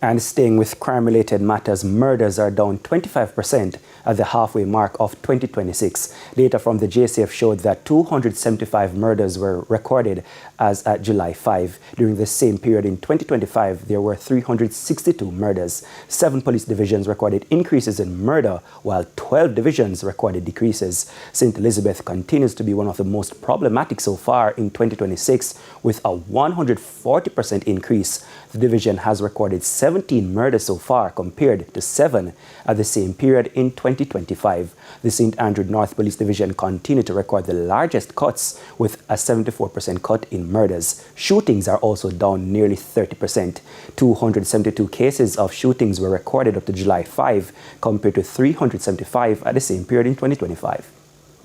And staying with crime-related matters, murders are down 25% at the halfway mark of 2026. Data from the JCF showed that 275 murders were recorded as at July 5. During the same period in 2025, there were 362 murders. 7 police divisions recorded increases in murder, while 12 divisions recorded decreases. St. Elizabeth continues to be one of the most problematic so far in 2026, with a 140% increase. The division has recorded 17 murders so far compared to 7 at the same period in 2025. The St. Andrew North Police Division continued to record the largest cuts with a 74% cut in murders. Shootings are also down nearly 30%. 272 cases of shootings were recorded up to July 5 compared to 375 at the same period in 2025.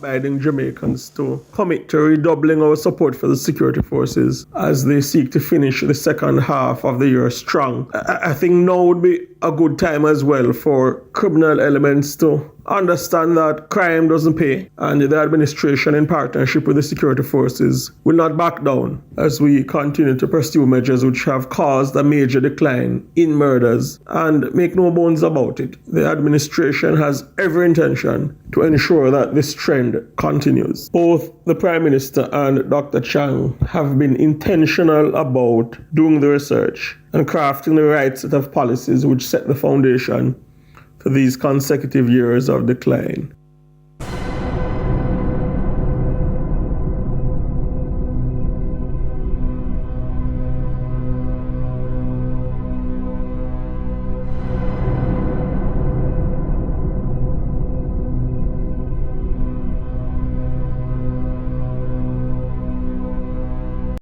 Inviting Jamaicans to commit to redoubling our support for the security forces as they seek to finish the second half of the year strong. I think now would be a good time as well for criminal elements to understand that crime doesn't pay, and the administration in partnership with the security forces will not back down as we continue to pursue measures which have caused a major decline in murders. And make no bones about it, the administration has every intention to ensure that this trend continues. Both the Prime Minister and Dr. Chang have been intentional about doing the research and crafting the right set of policies which set the foundation for these consecutive years of decline.